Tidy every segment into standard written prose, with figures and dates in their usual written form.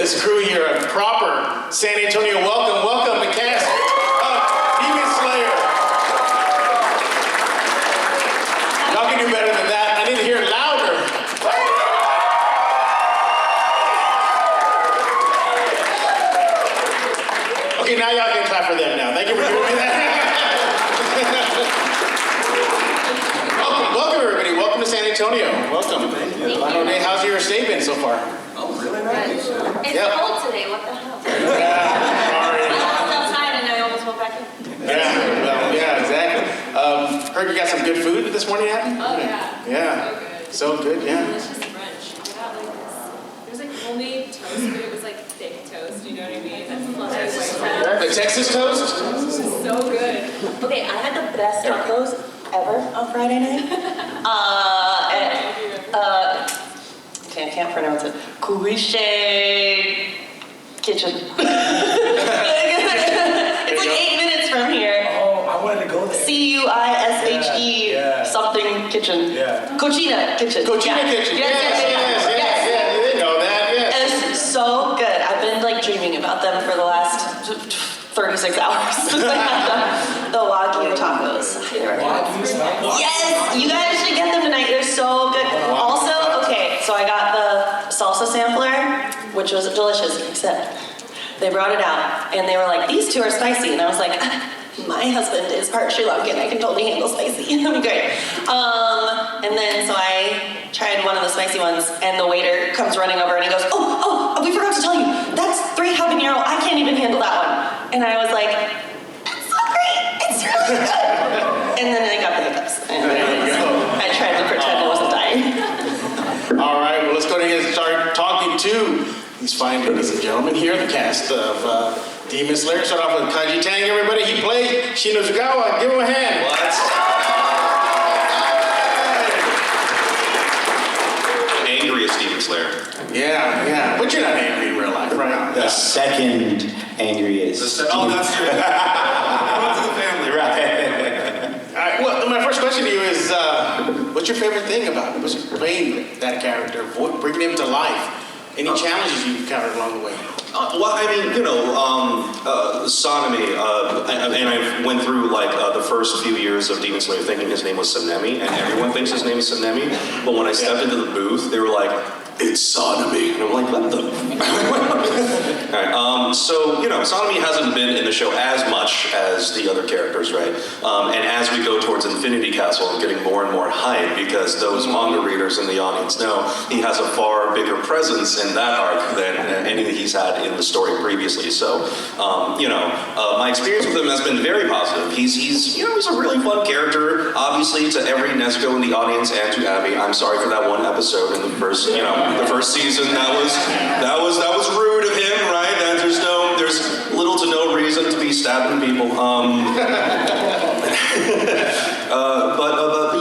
this crew here, a proper San Antonio welcome. Welcome to cast of Demon Slayer. Y'all can do better than that. I need to hear it louder. Okay, now y'all can clap for them now. Thank you for doing that. Welcome everybody. Welcome to San Antonio. Welcome. Final day. How's your stay been so far? Oh, really nice. It's cold today. What the hell? Yeah, sorry. I was outside and I almost went back in. Yeah, well, yeah, exactly. Heard you got some good food this morning, Abby? Oh yeah. Yeah. So good, yeah. Delicious brunch. I got like this. It was like homemade toast, but it was like thick toast. You know what I mean? That's The Texas toast? This is so good. Okay, I had the best tacos ever on Friday night. I can't pronounce it. Kuishe Kitchen. It's like 8 minutes from here. Oh, I wanted to go there. Cuishe something kitchen. Yeah. Cochina Kitchen. Cochina Yeah. Kitchen. Yes. Yeah, you didn't know that, yes. It's so good. I've been like dreaming about them for the last 36 hours since I had the Wagyu tacos. Yes, you guys should get them tonight. They're so good. Also, okay, so I got the salsa sampler, which was delicious, except they brought it out and they were like, these two are spicy. And I was like, my husband is part Sri Lankan. I can totally handle spicy. It'll be great. And then so I tried one of the spicy ones and the waiter comes running over and he goes, oh, we forgot to tell you, that's 3 habanero. I can't even handle that one. And I was like, that's so great. It's really good. And then I got the hiccups. And I tried to pretend I wasn't dying. All right, well, let's go ahead and start talking to these fine ladies and gentlemen here, the cast of Demon Slayer. Start off with Kaiji Tang, everybody. He played Shinazugawa. Give him a hand. Angriest Demon Slayer. Yeah. But you're not angry in real life, right? The second angriest. Oh, that's true. Run to the family, Right. All right, well, my first question to you is, what's your favorite thing about playing that character, bringing him to life? Any challenges you encountered along the way? Well, I mean, Sanemi, and I went through like the first few years of Demon Slayer thinking his name was Sanemi, and everyone thinks his name is Sanemi, but when I stepped into the booth, they were like, it's Sanemi. And I'm like, what the? Alright, so, Sanemi hasn't been in the show as much as the other characters, right? And as we go towards Infinity Castle, I'm getting more and more hype because those manga readers in the audience know he has a far bigger presence in that arc than any that he's had in the story previously. So, my experience with him has been very positive. He's a really fun character, obviously, to every Nezuko in the audience and to Abby. I'm sorry for that one episode in the first, the first season. That was rude of him, right? There's little to no reason to be stabbing people. But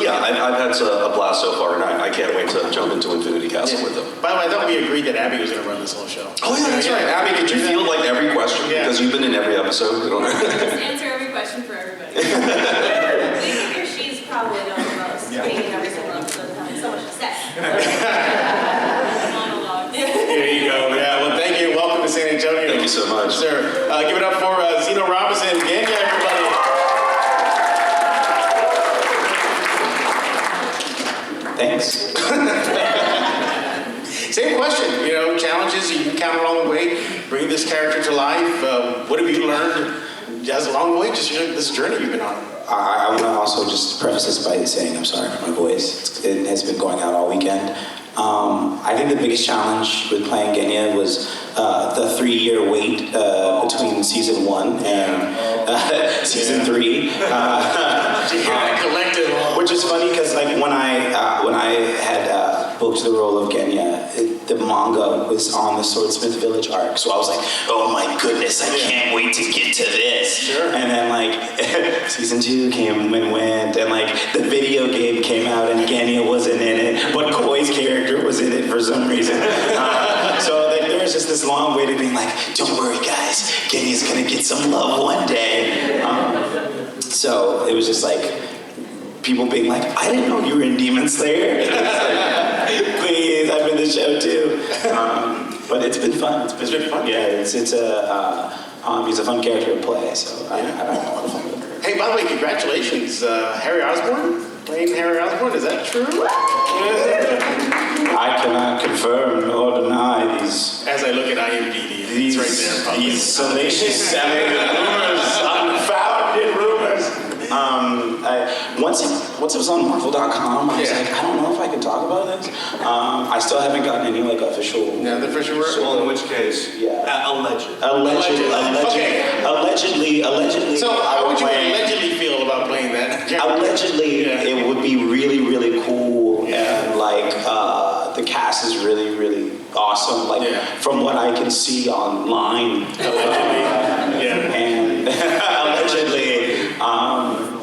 yeah, I've had a blast so far, and I can't wait to jump into Infinity Castle with them. By the way, I thought we agreed that Abby was going to run this whole show. Oh yeah, that's right. Abby, did you field like every question? Yeah. Because you've been in every episode. Just answer every question for everybody. I think she's probably known the most. Being every single episode and having so much to say. Monologues. There you go. Yeah, well, thank you. Welcome to San Antonio. Thank you so much. Sir, give it up for Zeno Robinson. Genya, everybody. Thanks. Same question. Challenges you encountered along the way, bringing this character to life. What have you learned as along the way, just this journey you've been on? I want to also just preface this by saying I'm sorry for my voice. It has been going out all weekend. I think the biggest challenge with playing Genya was the 3-year wait between season 1 and season 3. Which is funny because like when I had booked the role of Genya, the manga was on the Swordsmith Village arc, so I was like, oh my goodness, I can't wait to get to this. Sure. And then like season 2 came and went, and like the video game came out and Genya wasn't in it, but Koi's character was in it for some reason. So there was just this long wait of being like, don't worry guys, Genya's gonna get some love one day. So it was just like people being like, I didn't know you were in Demon Slayer. Please, I'm in the show too. But it's been fun. It's been fun. Yeah, he's a fun character to play, so I've had a lot of fun with it. Hey, by the way, congratulations, Harry Osborn, playing Harry Osborn. Is that true? I cannot confirm nor deny these As I look at IMDb, it's right there. Probably. these salacious, rumors, unfounded rumors. Once it was on Marvel.com, I was like, I don't know if I can talk about this. I still haven't gotten any like official. Yeah, the official word. Well, in which case, Yeah. allegedly. Allegedly. So, how would you allegedly feel about playing that? Allegedly, it would be really, really cool, and like the cast is really, really awesome. Like from what I can see online, and allegedly,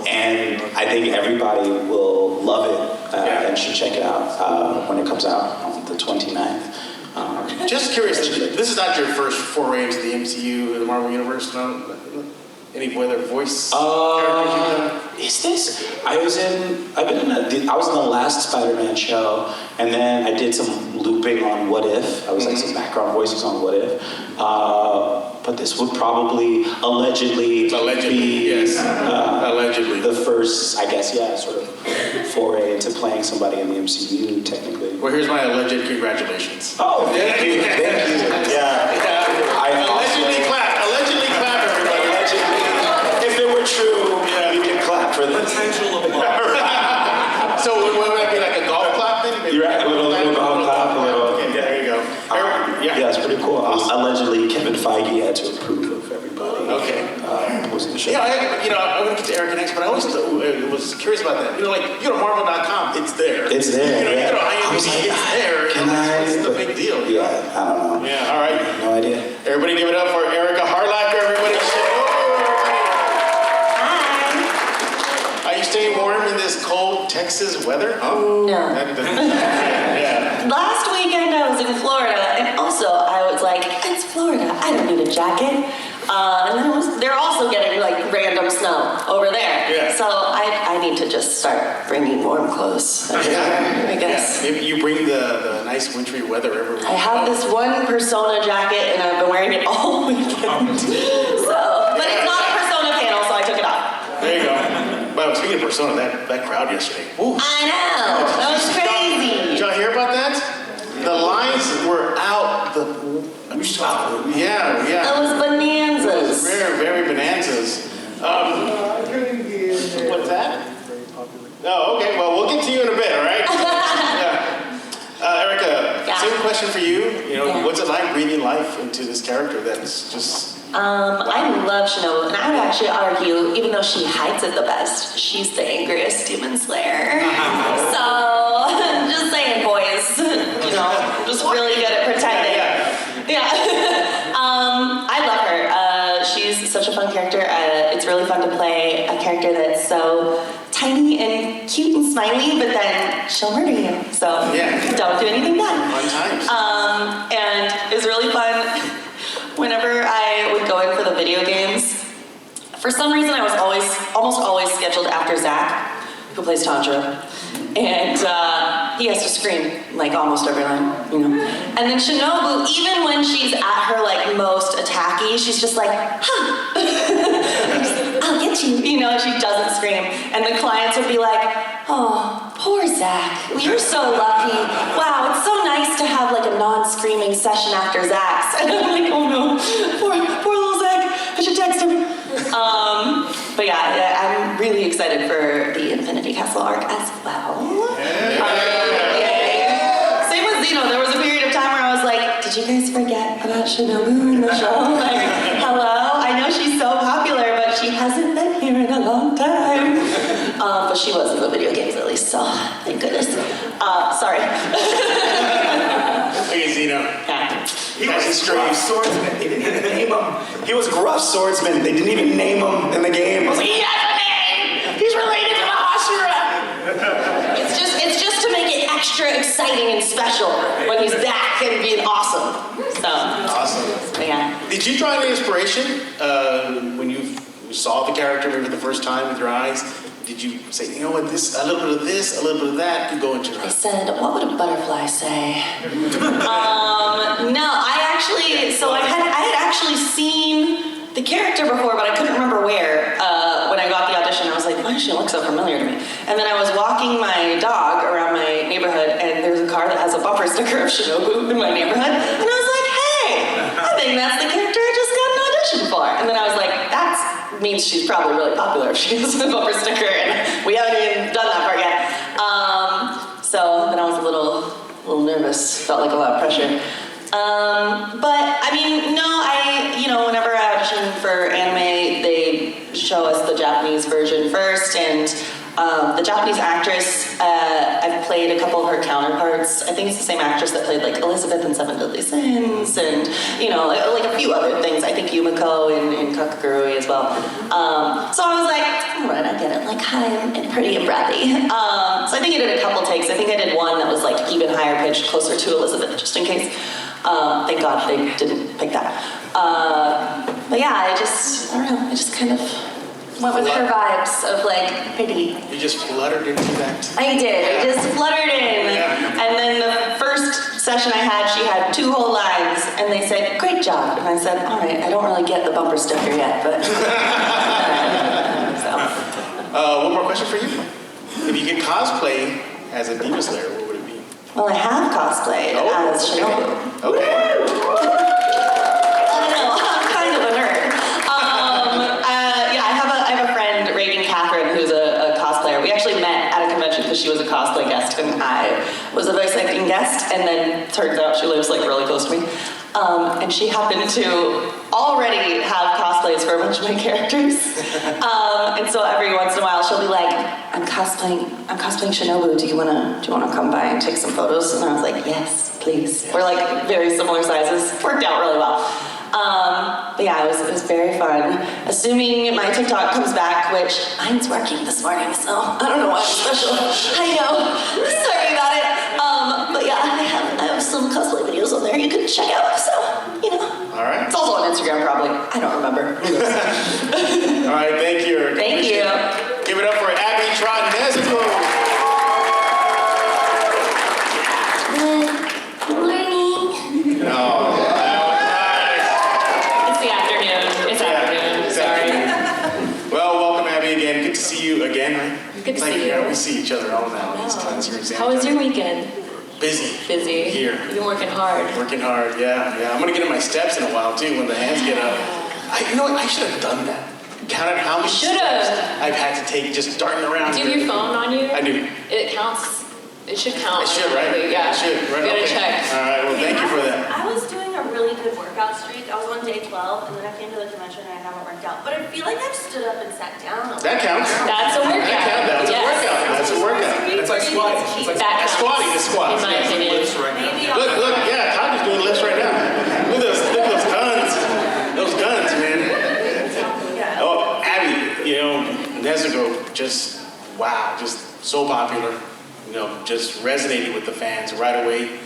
and I think everybody will love it and should check it out when it comes out on the 29th. Just curious, this is not your first foray into the MCU, the Marvel Universe, no? Any other voice characters you've done? Is this? I was in the last Spider-Man show, and then I did some looping on What If. I was like some background voices on What If. But this would probably allegedly be yes. Allegedly. the first, I guess, sort of foray into playing somebody in the MCU, technically. Well, here's my alleged congratulations. Oh, thank you. Yeah. Allegedly clap, everybody. Allegedly. If it were true, we can clap for this. Potential applause. So would that be like a golf clap then? Maybe You're right, a little golf clap, a little. Okay, there you go. Yeah, it's pretty cool. Allegedly, Kevin Feige had to approve of everybody. Okay. Was in the show. Yeah, I'm going to get to Erika next, but I always was curious about that. Like, you go to Marvel.com, it's there. It's there. You go to IMDb, it's there. What's the big deal? Yeah, I don't know. Yeah, all right. No idea. Everybody give it up for Erika Harlacher, everybody. Are you staying warm in this cold Texas weather? No. Yeah. Last weekend I was in Florida, and also I was like, it's Florida, I don't need a jacket. And then they're also getting like random snow over there. Yeah. So I need to just start bringing warm clothes. I guess. Yeah. Maybe you bring the nice wintry weather everywhere. I have this one Persona jacket, and I've been wearing it all weekend. But it's not a Persona panel, so I took it off. There you go. But speaking of Persona, that crowd yesterday. Ooh. I know. That was crazy. Did y'all hear about that? The lines were out. Yeah. That was bonanzas. Very, very bonanzas. What's that? Oh, okay. Well, we'll get to you in a bit, all right? Yeah. Erika, same question for you. What's it like breathing life into this character that's just... I love Shinobu, and I would actually argue, even though she hides it the best, she's the angriest demon slayer. So, just saying, boys, just really good at pretending. Yeah. I love her. She's such a fun character. It's really fun to play a character that's so tiny and cute and smiley, but then she'll murder you. So, don't do anything bad. Fun times. And it was really fun. Whenever I would go in for the video games, for some reason I was almost always scheduled after Zach, who plays Tanjiro. And he has to scream like almost every line, And then Shinobu, even when she's at her like most attacky, she's just like, huh. I'll get you. She doesn't scream. And the clients would be like, oh, poor Zach. You're so lucky. Wow, it's so nice to have like a non-screaming session after Zach's. And I'm like, oh no, poor little Zach. I should text him. But I'm really excited for the Infinity Castle arc as well. Same with Zeno. There was a period of time where I was like, did you guys forget about Shinobu in the show? Like, hello? I know she's so popular, but she hasn't been here in a long time. But she was in the video games at least, so thank goodness. Sorry. Hey, Zeno. He was a gruff swordsman. They didn't even name him. He was a gruff swordsman. They didn't even name him in the game. I was like, he has a name. He's related to the Hashira. It's just to make it extra exciting and special when he's back and being awesome. So Awesome. Yeah. Did you draw any inspiration when you saw the character maybe the first time with your eyes? Did you say, a little bit of this, a little bit of that could go into your I eyes? said, what would a butterfly say? No, I character before, but I couldn't remember where. When I got the audition, I was like, why does she look so familiar to me? And then I was walking my dog around my neighborhood, and there's a car that has a bumper sticker of Shinobu in my neighborhood, and I was like, hey, I think that's the character I just got an audition for. And then I was like, that means she's probably really popular if she has a bumper sticker, and we haven't even done that part yet. So then I was a little nervous, felt like a lot of pressure. But I mean, no, whenever I audition for anime, they show us the Japanese version first, and the Japanese actress, I've played a couple of her counterparts. I think it's the same actress that played like Elizabeth in Seven Deadly Sins, and like a few other things. I think Yumiko in Kakagurui as well. So I was like, all right, I get it. Like, hi, I'm pretty and bratty. So I think I did a couple takes. I think I did one that was like even higher pitched, closer to Elizabeth, just in case. Thank God they didn't pick that. But yeah, I don't know, I just kind of went with her vibes of like pretty. You just fluttered into that. I did, I just fluttered in. Yeah. And then the first session I had, she had 2 whole lines, and they said, great job. And I said, all right, I don't really get the bumper sticker yet, but. One more question for you. If you could cosplay as a Demon Slayer, what would it be? Well, I have cosplayed as Shinobu. Okay. I don't know, I'm kind of a nerd. I have a friend, Reagan Catherine, who's a cosplayer. We actually met at a convention because she was a cosplay guest and I was a voice acting guest, and then turns out she lives like really close to me. And she happened to already have cosplays for a bunch of my characters. And so every once in a while she'll be like, I'm cosplaying Shinobu, do you wanna come by and take some photos? And I was like, yes, please. We're like very similar sizes. Worked out really well. But yeah, it was very fun. Assuming my TikTok comes back, which mine's working this morning, so I don't know why I'm special. I know. Sorry about it. But yeah, I have some cosplay videos on there you can check out, so, All right. It's also on Instagram, probably. I don't remember. All right, thank you, Erika. Thank you. Give it up for Abby, Trott, and Nezuko. Good morning. Oh, that was nice. It's the afternoon. It's afternoon. Sorry. Well, welcome, Abby, again. Good to see you again, right? Good to see you. Yeah, we see each other all now. These times here in San How was your Antonio. weekend? Busy. Busy. Here. You've been working hard. Working hard, yeah. I'm gonna get in my steps in a while too when the hands get up. You know what? I should have done that. Counted how many Should've. steps I've had to take just darting around. Do you have your phone on you? I do. It counts. It should count. It should, right? Yeah. It should, right? You gotta Okay. check. All right, well, thank you for that. I was doing a really good workout streak. I was on day 12, and then I came to the convention and I haven't worked out. But I feel like I've stood up and sat down. That counts. That's a workout. That counts. That's Yes. a workout. That's a workout. It's like squatting. It's like That That's counts. squatting. It's squats. In my Yes. opinion. Maybe I'll Look, yeah, Todd is doing lifts right now. Look at those guns. Those guns, man. Yeah. Oh, Abby, Nezuko, just, wow, just so popular. Just resonated with the fans right away.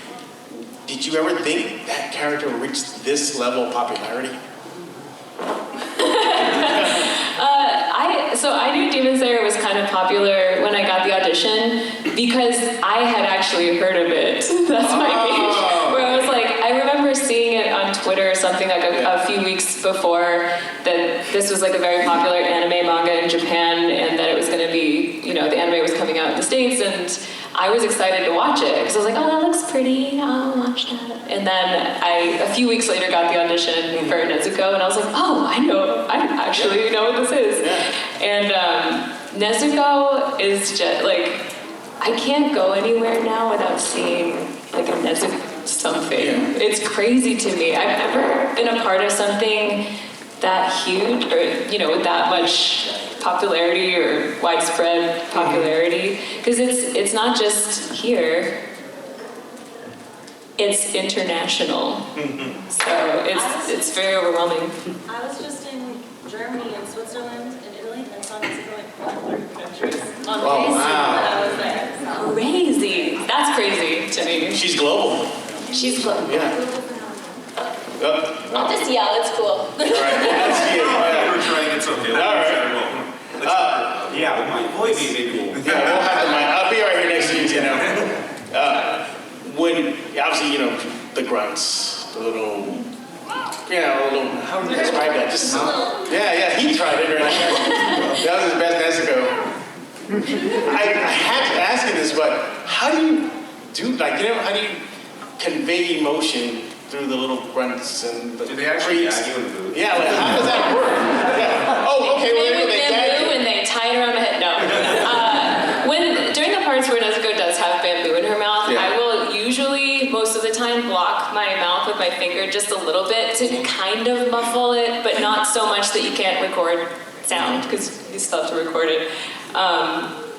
Did you ever think that character would reach this level of popularity? So I knew Demon Slayer was kind of popular when I got the audition because I had actually heard of it. That's my gauge. Where I was like, I remember seeing it on Twitter or something like a few weeks before that this was like a very popular anime manga in Japan and that it was going to be, the anime was coming out in the States, and I was excited to watch it because I was like, oh, that looks pretty, I'll watch that. And then a few weeks later got the audition for Nezuko, and I was like, oh, I actually know what this is. And Nezuko is just like, I can't go anywhere now without seeing like a Nezuko something. It's crazy to me. I've never been a part of something that huge or, with that much popularity or widespread popularity, because it's not just here, it's international. So it's very overwhelming. I was just in Germany and Switzerland and Italy and saw Mexico in 4 countries on Oh, Facebook wow. when I was there. So. Crazy. That's crazy to me. She's global. She's global. Yeah. I'll just yell, it's cool. All right. That's you. Yeah. We're trying, it's okay. All right. Yeah, my voice. Maybe we'll. Yeah, we'll have the mic. I'll be right here next to you, When, obviously, the grunts, the little, Yeah, a little, how would you describe that? Just, yeah, he tried it right there. That was his best Nezuko. I had to ask you this, but how do you do, like, you know, how do you convey emotion through the little grunts and the Do they actually creaks? gag you in the booth? Yeah, like, how does that work? Yeah. Oh, okay, well, With they gag bamboo you. and they tie it around my head. No. During the parts where Nezuko does have bamboo in her mouth, Yeah. I will usually, most of the time, block my mouth with my finger just a little bit to kind of muffle it, but not so much that you can't record sound, because you still have to record it.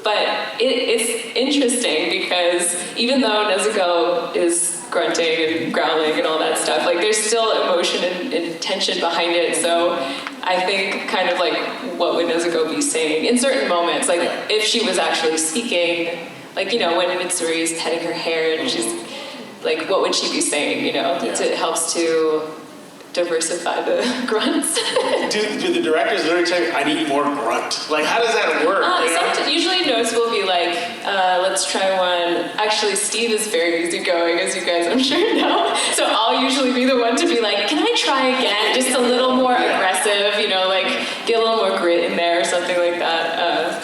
But it's interesting because even though Nezuko is grunting and growling and all that stuff, like there's still emotion and tension behind it. So I think kind of like what would Nezuko be saying in certain moments, like if she was actually speaking, like, you know, when Mitsuri's petting her hair and she's like, what would she be saying, you know? It helps to diversify the grunts. Do the directors literally tell you, I need more grunt? Like, how does that work? You know? Usually notes will be like, let's try one. Actually, Steve is very easygoing, as you guys I'm sure know. So I'll usually be the one to be like, can I try again? Just a little more aggressive, you know, like get a little more grit in there or something like that.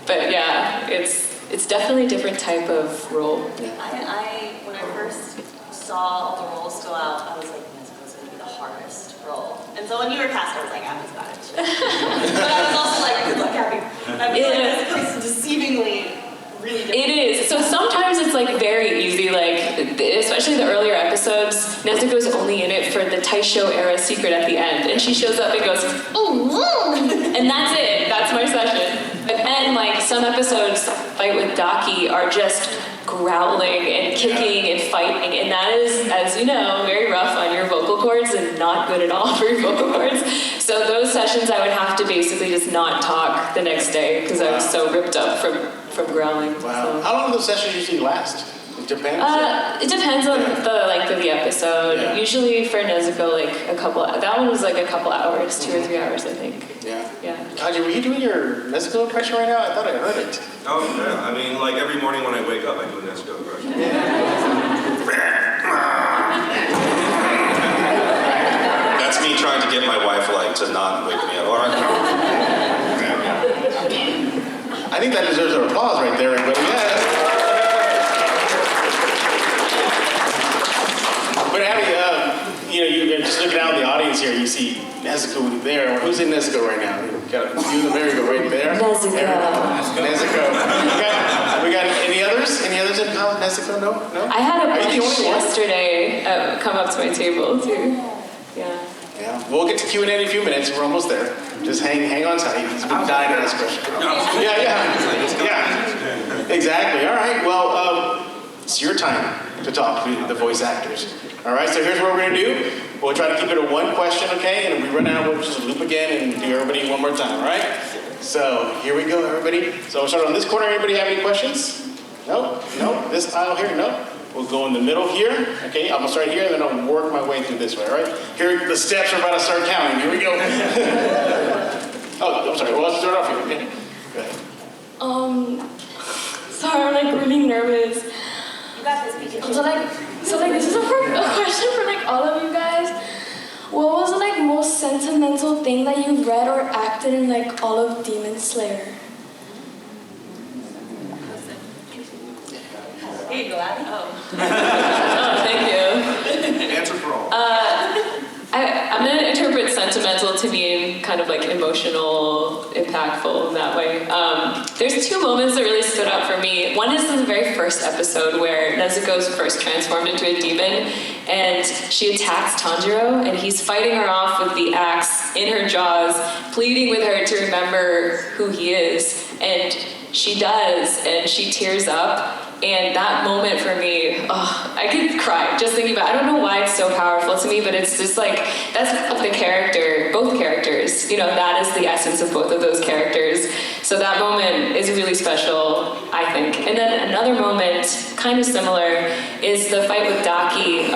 But yeah, it's definitely a different type of role. I when I first saw all the roles go out, I was like, Nezuko's gonna be the hardest role. And so when you were cast, I was like, Abby's got it. But I was also like, good luck, Abby. I feel like Nezuko's deceivingly really difficult. It is. So sometimes it's like very easy, like especially the earlier episodes, Nezuko's only in it for the Taisho era secret at the end, and she shows up and goes, ooh, and that's it. That's my session. But then like some episodes, Fight with Daki, are just growling and kicking and fighting, and that is, as you know, very rough on your vocal cords and not good at all for your vocal cords. So those sessions I would have to basically just not talk the next day because I was so ripped up from growling. Wow. So. How long do those sessions usually last? It depends. It depends on the length of the episode. Yeah. Usually for Nezuko, like that one was like a couple hours, 2 or 3 hours, I think. Yeah. Yeah. Kaji, were you doing your Nezuko impression right now? I thought I heard it. Oh, yeah. I mean, like every morning when I wake up, I do a Nezuko impression. That's me trying to get my wife like to not wake me up. All right. I think that deserves an applause right there, everybody. Yeah. But Abby, you know, you're just looking out in the audience here, you see Nezuko there. Who's in Nezuko right now? We got a few of them there, you go right there. Nezuko. Nezuko. We got any others? Any others in Nezuko? No? I had a Are you the bunch only one? yesterday come up to my table too. Yeah. Yeah, we'll get to Q&A in a few minutes. We're almost there. Just hang on tight. He's been dying to ask a question. Yeah. Exactly. All right. Well, it's your time to talk to the voice actors. All right. So here's what we're gonna do. We'll try to keep it a one question, okay? And if we run out, we'll just loop again and do everybody one more time. All right. So here we go, everybody. So we'll start on this corner. Anybody have any questions? No. This aisle here. No. We'll go in the middle here, okay? I'm gonna start here, and then I'll work my way through this way, all right? Here, the steps are about to start counting. Here we go. Oh, I'm sorry. Well, let's start off here, okay? Go ahead. Sorry, I'm like really nervous. You got this, Pikachu. So like this is a question for like all of you guys. What was the like most sentimental thing that you read or acted in like all of Demon Slayer? Here you go, Abby. Oh, thank you. Answer for all. I'm going to interpret sentimental to mean kind of like emotional, impactful in that way. There's two moments that really stood out for me. One is in the very first episode where Nezuko's first transformed into a demon and she attacks Tanjiro and he's fighting her off with the axe in her jaws, pleading with her to remember who he is. And she does, and she tears up. And that moment for me, I could cry just thinking about it. I don't know why it's so powerful to me, but it's just like, that's the character, both characters. You know, that is the essence of both of those characters. So that moment is really special, I think. And then another moment, kind of similar, is the fight with Daki,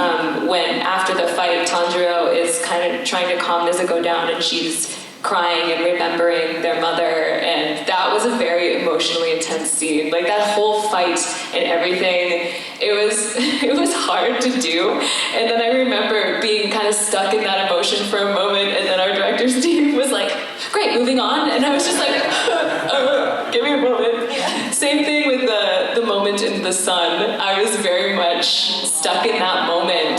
when after the fight, Tanjiro is kind of trying to calm Nezuko down and she's crying and remembering their mother, and that was a very emotionally intense scene. Like that whole fight and everything, it was hard to do. And then I remember being kind of stuck in that emotion for a moment, and then our director Steve was like, "Great, moving on," and I was just like, "Give me a moment." Same thing with the moment in the sun. I was very much stuck in that moment.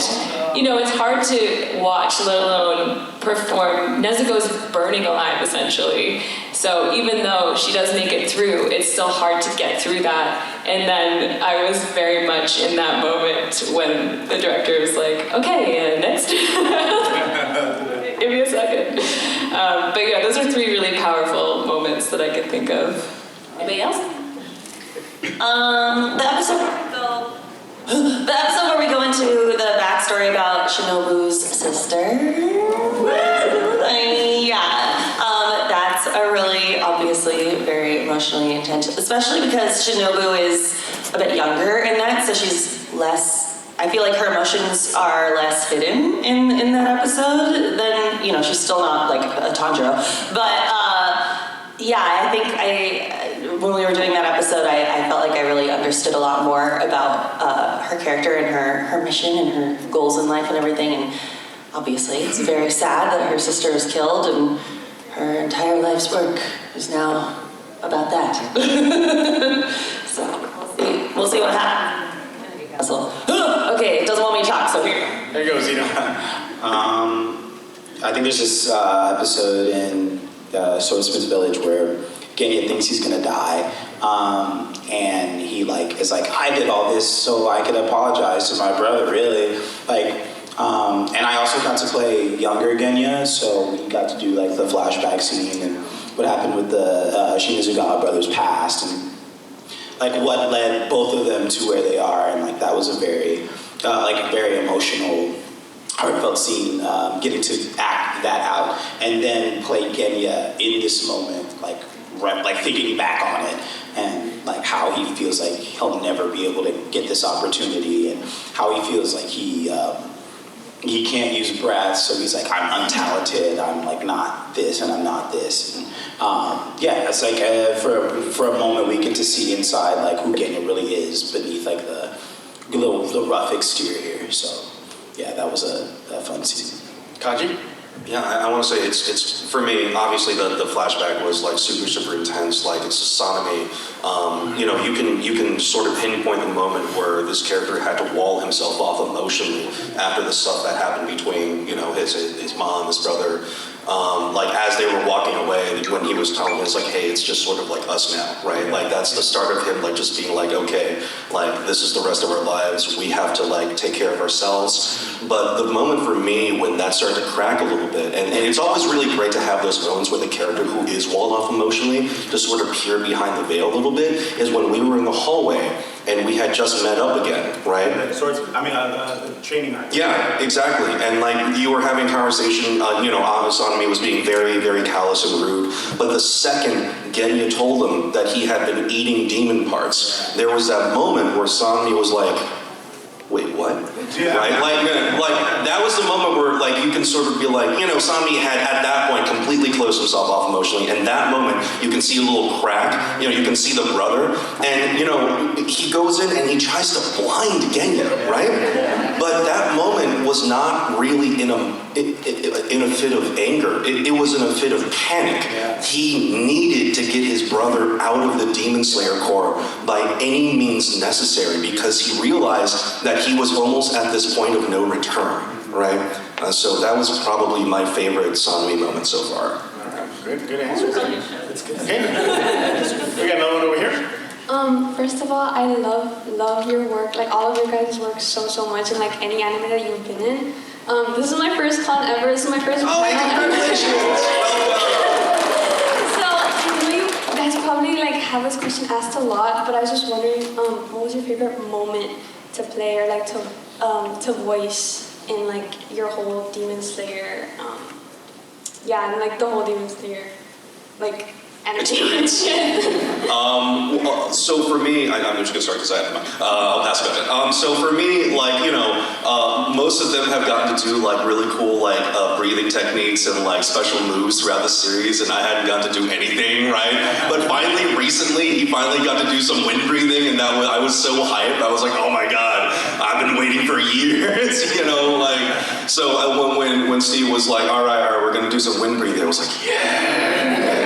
You know, it's hard to watch, let alone perform. Nezuko's burning alive, essentially. So even though she does make it through, it's still hard to get through that. And then I was very much in that moment when the director was like, "Okay, next." Give me a second. But yeah, those are 3 really powerful moments that I can think of. Anybody else? The episode where we go into the backstory about Shinobu's sister. That's a really, obviously, very emotionally intense, especially because Shinobu is a bit younger in that, so she's less, I feel like her emotions are less hidden in that episode than, you know, she's still not like a Tanjiro. But I think when we were doing that episode, I felt like I really understood a lot more about her character and her mission and her goals in life and everything. And obviously, it's very sad that her sister is killed, and her entire life's work is now about that. So we'll see what happens. Okay, doesn't want me to talk, so here. There you go, Zeno. I think there's this episode in Swordsmith's Village where Genya thinks he's gonna die, and he is like, I did all this so I could apologize to my brother, really. And I also got to play younger Genya, so we got to do the flashback scene and what happened with the Shinazugawa brothers past, and what led both of them to where they are, and that was a very very emotional, heartfelt scene, getting to act that out and then play Genya in this moment, thinking back on it, and how he feels like he'll never be able to get this opportunity, and how he feels like he can't use breath, so he's like, I'm untalented, I'm not this, and I'm not this. And, it's for a moment we get to see inside who Genya really is beneath the rough exterior. So yeah, that was a fun season. Kaiji? Yeah, I want to say it's for me. Obviously, the flashback was super intense. It's Sanemi. You can sort of pinpoint the moment where this character had to wall himself off emotionally after the stuff that happened between his mom, his brother. As they were walking away, when he was telling us hey, it's just sort of us now, right? That's the start of him just being okay, this is the rest of our lives. We have to take care of ourselves. But the moment for me when that started to crack a little bit, and it's always really great to have those moments where the character who is walled off emotionally to sort of peer behind the veil a little bit, is when we were in the hallway and we had just met up again, right? Training arc. Yeah, exactly. And you were having conversation, Sanemi was being very, very callous and rude. But the second Genya told him that he had been eating demon parts, there was that moment where Sanemi was like, wait, what? Yeah. Right? That was the moment where you can sort of be Sanemi had at that point completely closed himself off emotionally, and that moment you can see a little crack, you can see the brother, and he goes in and he tries to blind Genya, right? But that moment was not really in a fit of anger. It was in a fit of panic. Yeah. He needed to get his brother out of the Demon Slayer Corps by any means necessary, because he realized that he was almost at this point of no return, right? So that was probably my favorite Sanemi moment so far. Good answer. That's good. Okay. We got another one over here. First of all, I love your work, all of your guys' work so much, and any anime that you've been in. This is my first con ever. This is my first. Oh, congratulations! So I know you guys probably have this question asked a lot, but I was just wondering, what was your favorite moment to play or to voice in your whole Demon Slayer? And the whole Demon Slayer So for me, I'm just gonna start because I have I'll pass it back. So for me, like, you know, most of them have gotten to do like really cool like breathing techniques and like special moves throughout the series, and I hadn't gotten to do anything, right? But finally, recently, he finally got to do some wind breathing, and that was, I was so hyped. I was like, oh my god, I've been waiting for years, you know, like. So when Steve was like, all right, we're gonna do some wind breathing, I was like, yeah.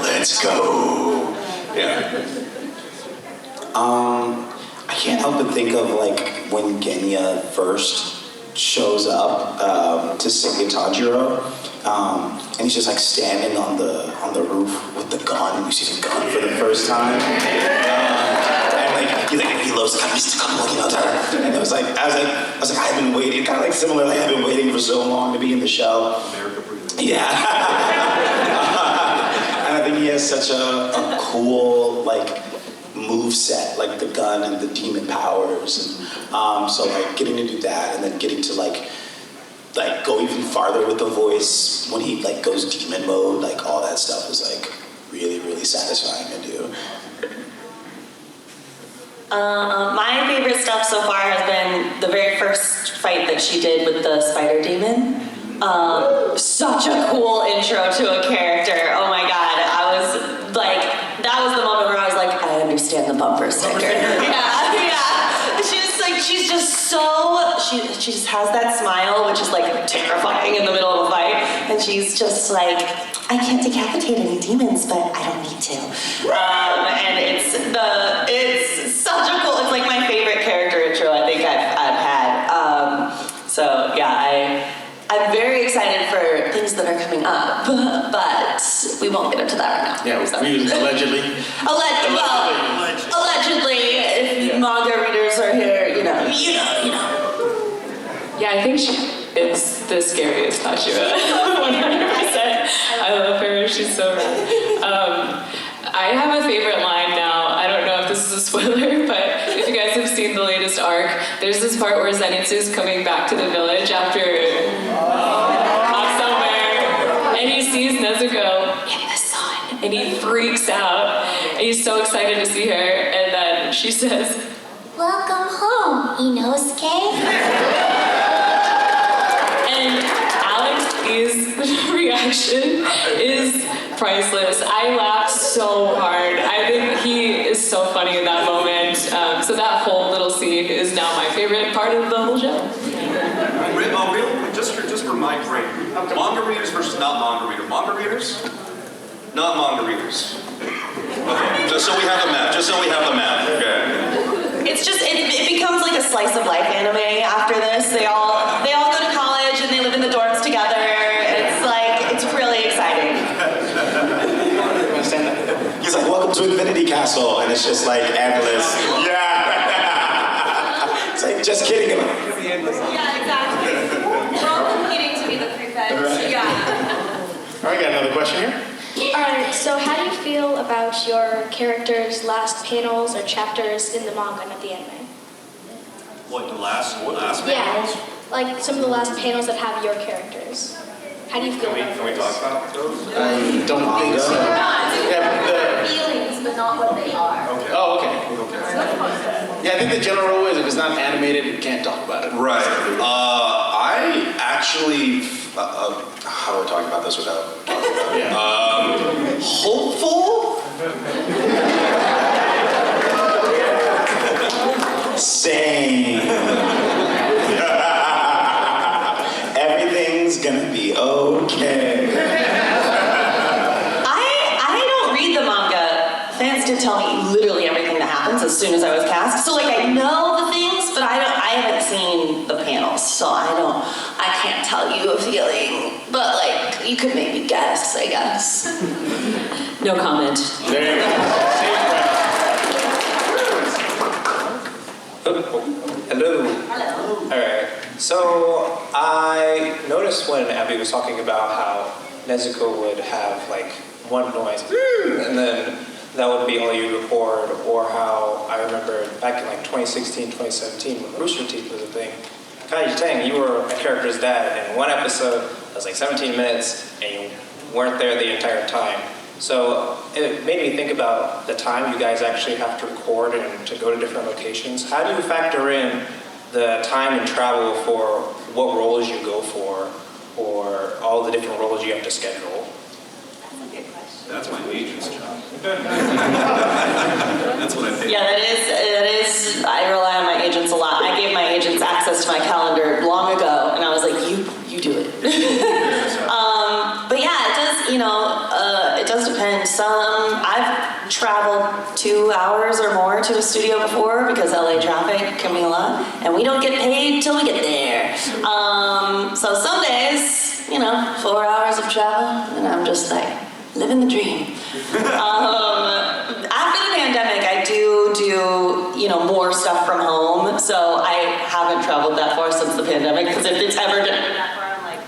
Let's go. Yeah. I can't help but think of like when Genya first shows up to sing Tanjiro, and he's just like standing on the roof with the gun. You see the gun for the first time, and like he loads the gun, he's looking out there, and I was like I've been waiting, kind of like similarly, I've been waiting for so long to be in the show. America breathing. Yeah. And I think he has such a cool like move set, like the gun and the demon powers, and so like getting to do that, and then getting to like go even farther with the voice when he like goes demon mode, like all that stuff is like really satisfying to do. My favorite stuff so far has been the very first fight that she did with the spider demon. Such a cool intro to a character. Oh my god, I was like, that was the moment where I was like, I understand the bumper sticker. Yeah. She's just so, she just has that smile, which is like terrifying in the middle of a fight, and she's just like, I can't decapitate any demons, but I don't need to. And it's such a cool, it's like my favorite character intro I think I've had. So yeah, I'm very excited for things that are coming up, but we won't get into that right now. Yeah, allegedly. Allegedly, if manga readers are here, you know. Yeah, I think she is the scariest Hashira. 100%. I love her. She's so rad. I have a favorite line now. I don't know if this is a spoiler, but if you guys have seen the latest arc, there's this part where Zenitsu's coming back to the village after off somewhere, and he sees Nezuko in the sun, and he freaks out, and he's so excited to see her, and then she says, "Welcome home, Inosuke." And Alex's reaction is priceless. I laughed so hard. I think he is so funny in that moment. So that whole little scene is now my favorite part of the whole show. Real, just for my brain, manga readers versus not manga readers. Manga readers, not manga readers. Okay, just so we have the map. Okay. It's just, it becomes like a slice of life anime after this. They all go to college and they live in the dorms together. It's like, it's really exciting. He's like, welcome to Infinity Castle, and it's just like endless. Yeah. It's like, just kidding. Yeah, exactly. We're all competing to be the prefect. Right. Yeah. All right, got another question here. Alright, so how do you feel about your character's last panels or chapters in the manga and at the anime? What, the last panels? Yeah, like some of the last panels that have your characters. How do you feel about Can we talk about those? I don't think so. They're feelings, but not what they are. Okay. Oh, okay. Yeah, I think the general rule is if it's not animated, you can't talk about it. Right. I actually, how do I talk about this without talking about it? Yeah. Hopeful? Same. Everything's gonna be okay. I don't read the manga. Fans did tell me literally everything that happens as soon as I was cast. So like I know the things, but I haven't seen the panels, so I can't tell you a feeling. But like you could maybe guess, I guess. No comment. There you go. Hello. Hello. Alright, so I noticed when Abby was talking about how Nezuko would have like one noise, and then that would be all you record, or how I remember back in like 2016, 2017 when Rooster Teeth was a thing. Kaiji Tang, you were a character's dad in one episode that was like 17 minutes, and you weren't there the entire time. So it made me think about the time you guys actually have to record and to go to different locations. How do you factor in the time and travel for what roles you go for, or all the different roles you have to schedule? That's a good question. That's my agent's job. That's what I think. Yeah, that is, I rely on my agents a lot. I gave my agents access to my calendar long ago, and I was like, you do it. But yeah, it does, it does depend. I've traveled 2 hours or more to a studio before because LA traffic can be a lot, and we don't get paid till we get there. So some days, 4 hours of travel, and I'm just like, living the dream. After the pandemic, I do more stuff from home, so I haven't traveled that far since the pandemic, because if it's ever done that far, I'm like,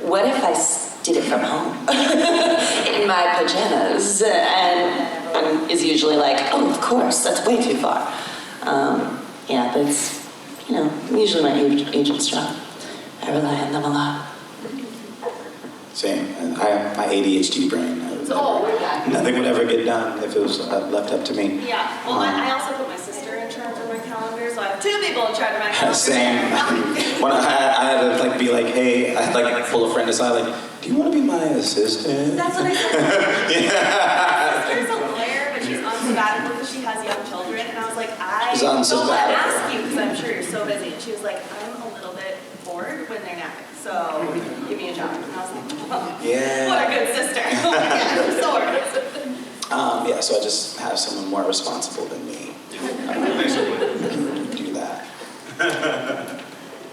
what if I did it from home? In my pajamas, and is usually like, oh, of course, that's way too far. Yeah, but it's, usually my agent's job. I rely on them a lot. Same. And I have my ADHD brain. Nothing would ever get done if it was left up to me. Yeah, well, I also put my sister in charge of my calendar, so I have 2 people in charge of my calendar. Same. When I had to be like, hey, I'd pull a friend aside, like, do you want to be my assistant? That's what I said. Yeah. My sister's a lawyer, but she's on sabbatical because she has young children, and I was like, She's on don't want to sabbatical. ask you because I'm sure you're so busy. And she was like, I'm a little bit bored when they're napping, so give me a job. And I was like, oh, Yeah. what a good sister. Oh my God, I'm so organized. Yeah, so I just have someone more responsible than me. Do that.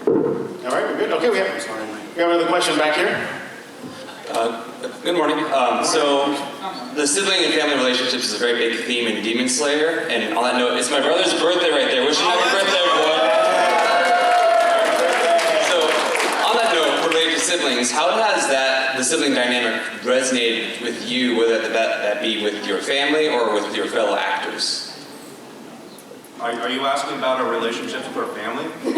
All right, we're good. Okay, we have another question back here. Good morning. So, the sibling and family relationships is a very big theme in Demon Slayer, and on that note, it's my brother's birthday right there. Wish him happy birthday, everyone. So, on that note, related to siblings, how has the sibling dynamic resonated with you, whether that be with your family or with your fellow actors? Are you asking about our relationships with our family? You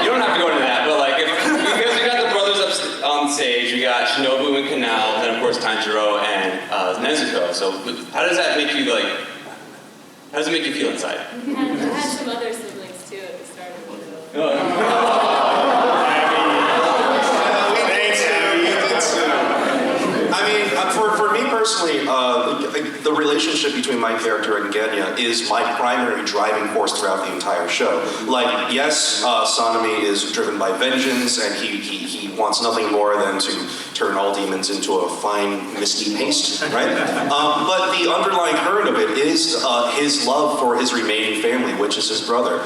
don't have to go into that, but because we got the brothers up on stage, we got Shinobu and Kanao, and of course Tanjiro and Nezuko. So how does that make you how does it make you feel inside? I had some other siblings too at the start of the show. For me personally, the relationship between my character and Genya is my primary driving force throughout the entire show. Yes, Sanemi is driven by vengeance, and he wants nothing more than to turn all demons into a fine, misty paste, right? But the underlying current of it is his love for his remaining family, which is his brother,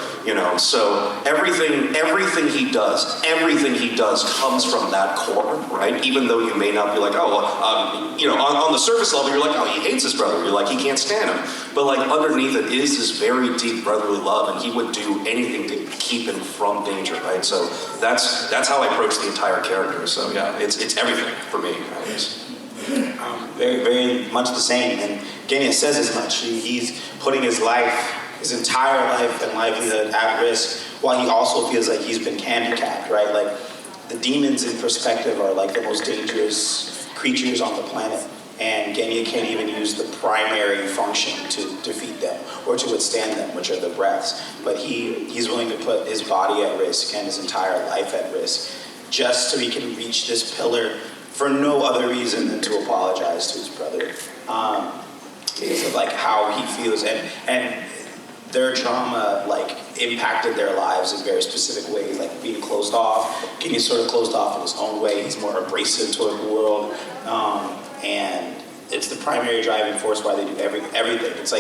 So everything he does comes from that core, right? Even though you may not be like, on the surface level, you're like, oh, he hates his brother. You're like, he can't stand him. But underneath it is this very deep brotherly love, and he would do anything to keep him from danger, right? So that's how I approach the entire character. So yeah, it's everything for me. Very, very much the same. And Genya says as much. He's putting his entire life and livelihood at risk, while he also feels like he's been handicapped, right? The demons in perspective are the most dangerous creatures on the planet, and Genya can't even use the primary function to defeat them or to withstand them, which are the breaths. But he's willing to put his body at risk and his entire life at risk just so he can reach this pillar for no other reason than to apologize to his brother. Because of how he feels, and their trauma impacted their lives in very specific ways, being closed off. Genya's sort of closed off in his own way. He's more abrasive toward the world, and it's the primary driving force why they do everything. It's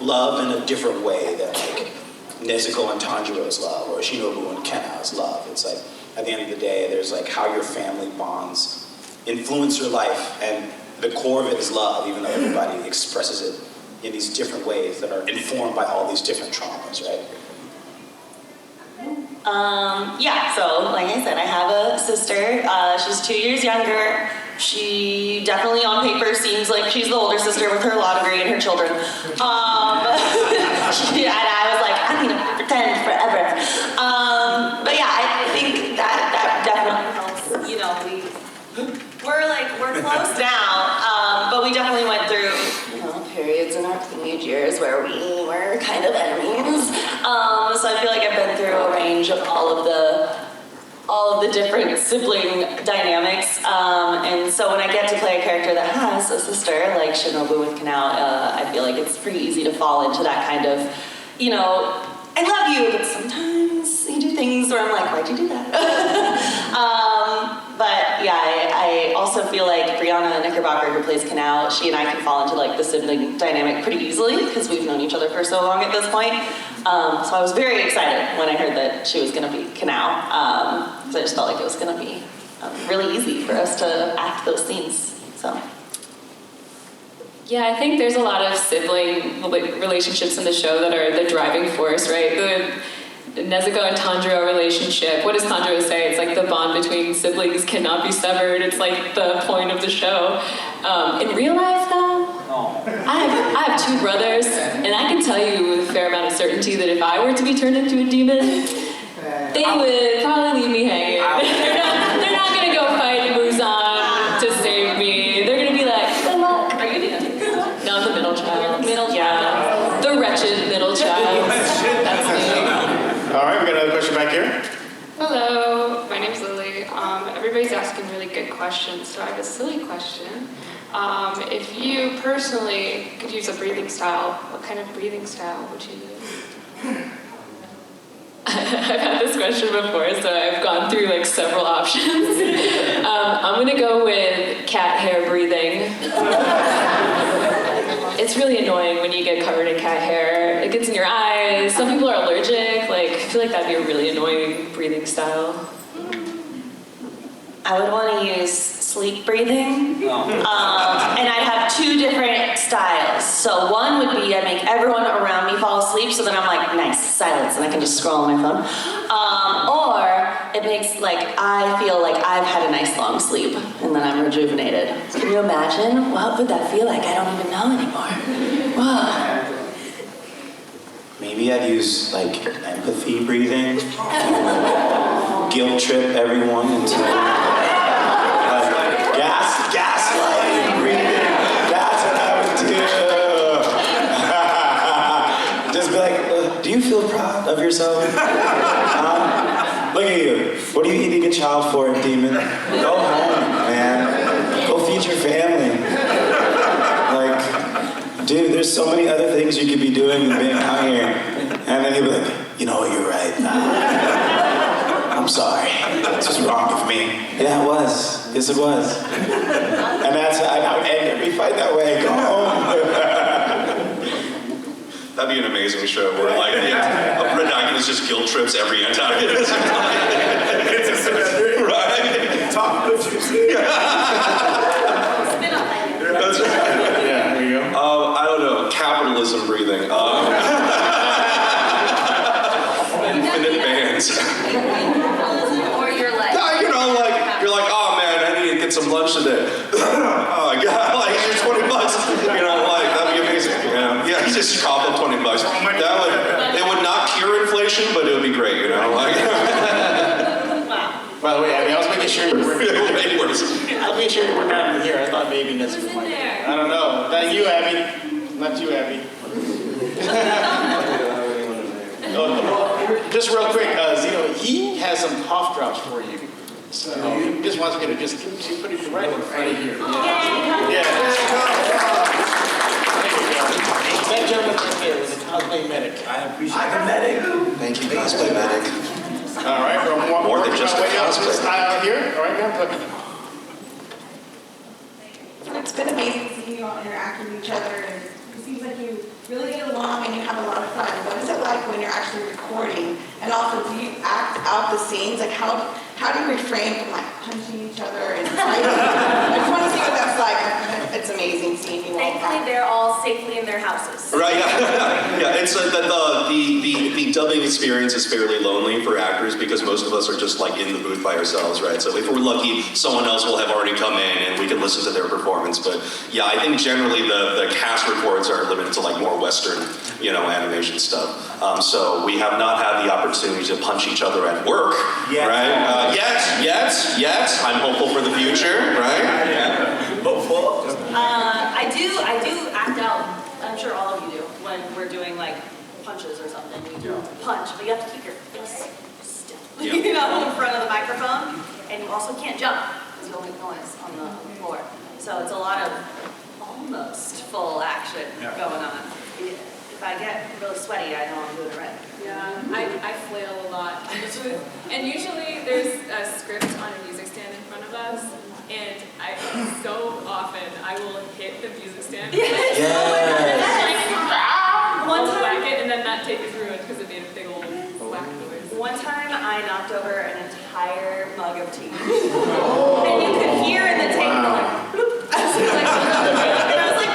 love in a different way than Nezuko and Tanjiro's love, or Shinobu and Kanao's love. It's at the end of the day, there's how your family bonds influence your life, and the core of it is love, even though everybody expresses it in these different ways that are informed by all these different traumas, right? So like I said, I have a sister. She's 2 years younger. She definitely on paper seems like she's the older sister with her law degree and her children. And I was like, I'm gonna pretend forever. But yeah, I think that definitely helps. We're close now, but we definitely went through our teenage years where we were kind of enemies. So I feel like I've been through a range of all of the different sibling dynamics. And so when I get to play a character that has a sister, like Shinobu with Kanao, I feel like it's pretty easy to fall into that kind of, you know, I love you, but sometimes you do things where I'm like, why'd you do that? But yeah, I also feel like Brianna Knickerbocker, who plays Kanao, she and I can fall into like the sibling dynamic pretty easily because we've known each other for so long at this point. So I was very excited when I heard that she was going to be Kanao. So I just felt like it was going to be really easy for us to act those scenes. So. Yeah, I think there's a lot of sibling relationships in the show that are the driving force, right? The Nezuko and Tanjiro relationship. What does Tanjiro say? It's like the bond between siblings cannot be severed. It's like the point of the show. In real life, though, I have two brothers, and I can tell you with a fair amount of certainty that if I were to be turned into a demon, they would probably leave me hanging. They're not gonna go fight Muzan to save me. They're gonna be like, good luck. Are you the no, I'm the middle child. Yeah, the wretched middle child. That's me. All right, we got another question back here. Hello, my name's Lily. Everybody's asking really good questions, so I have a silly question. If you personally could use a breathing style, what kind of breathing style would you use? I've had this question before, so I've gone through like several options. I'm gonna go with cat hair breathing. It's really annoying when you get covered in cat hair. It gets in your eyes. Some people are allergic. Like, I feel like that'd be a really annoying breathing style. I would want to use sleep breathing, and I'd have two different styles. So one would be I make everyone around me fall asleep, so then I'm like, nice, silence, and I can just scroll on my phone. Or it makes like I feel like I've had a nice long sleep, and then I'm rejuvenated. Can you imagine? What would that feel like? I don't even know anymore. Wow. Maybe I'd use like empathy breathing, guilt trip everyone into gaslighting breathing. That's what I would do. Just be like, do you feel proud of yourself? Look at you. What are you eating a child for, demon? Go home, man. Go feed your family. Like, dude, there's so many other things you could be doing than being out here. And then he'll be like, you know what, you're right. I'm sorry. This was wrong of me. Yeah, it was. Yes, it was. And that's how I would end every fight that way. Go home. That'd be an amazing show where like a protagonist just guilt trips every antagonist. Right? Talk what you say. That's right. Yeah, there you go. I don't know. Capitalism breathing. Infinite bands. Or you're like, No, you know, like you're like, oh man, I need to get some lunch today. Oh my god, like here's $20. You know, like that'd be amazing. You know? Yeah, just cough up $20. That would it would not cure inflation, but it would be great. You know, like. By the way, Abby, I was making sure you were Way worse. I was making sure you were not here. I thought maybe Nezuko might. I don't know. Not you, Abby. Not you, Abby. Just real quick, Zeno, he has some cough drops for you. So he just wants me to just put it right in front of you. Yeah. That gentleman right there is a cosplay medic. I appreciate it. I'm a medic. Thank you, cosplay medic. All right, we're More than just a cosplay. style here. All right, now put It's been amazing seeing you all interact with each other, and it seems like you really get along and you have a lot of fun. What is it like when you're actually recording? And also, do you act out the scenes? Like, how do you refrain from like punching each other and fighting? I just want to see what that's like. It's amazing seeing you all. thankfully they're all safely in their houses. Right, yeah. It's the dubbing experience is fairly lonely for actors because most of us are just like in the booth by ourselves, right? So if we're lucky, someone else will have already come in and we can listen to their performance. But yeah, I think generally the cast reports are limited to like more Western, animation stuff. So we have not had the opportunity to punch each other at work, right? Yet. I'm hopeful for the future, right? I do act out I'm sure all of you do, when we're doing like punches or something, you do punch, but you have to keep your face still, you know, in front of the microphone, and you also can't jump, because you'll make noise on the floor. So it's a lot of almost full action going on. If I get really sweaty, I know I'm doing it right. Yeah, I flail a lot. And usually there's a script on a music stand in front of us, and so often I will hit the music stand. One time, whack it, and then that tape is ruined because it made a big old whack noise. One time I knocked over an entire mug of tea. And you could hear in the tape, like, bloop. And I was like,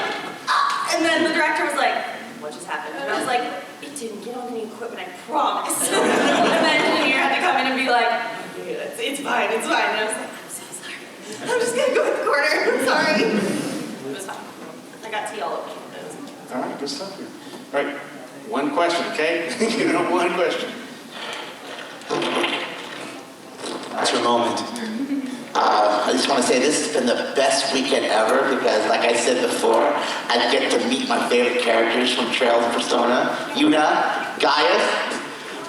ah! And then the director was like, what just happened? And I was like, it didn't get on any equipment, I promise. And then the engineer had to come in and be like, it's fine, it's fine. And I was like, I'm so sorry. I'm just gonna go in the corner, I'm sorry. It was fine. I got tea all over me. All right, good stuff here. All right, one question, okay? You know, one question. That's your moment. I just want to say this has been the best weekend ever because, like I said before, I get to meet my favorite characters from Trails of Persona: Yuna, Gaius,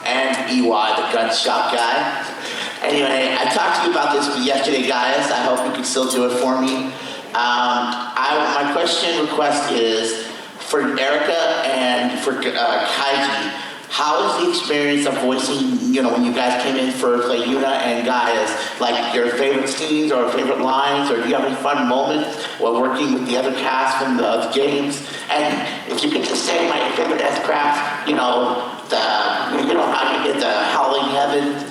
and EY, the gun shop guy. Anyway, I talked to you about this yesterday, Gaius. I hope you can still do it for me. My question request is for Erika and for Kaiji. How was the experience of voicing, you know, when you guys came in for play Yuna and Gaius? Like your favorite scenes or favorite lines, or do you have any fun moments while working with the other cast from the games? And if you could just say my favorite S-Craft, you know how you get the Howling Heavens?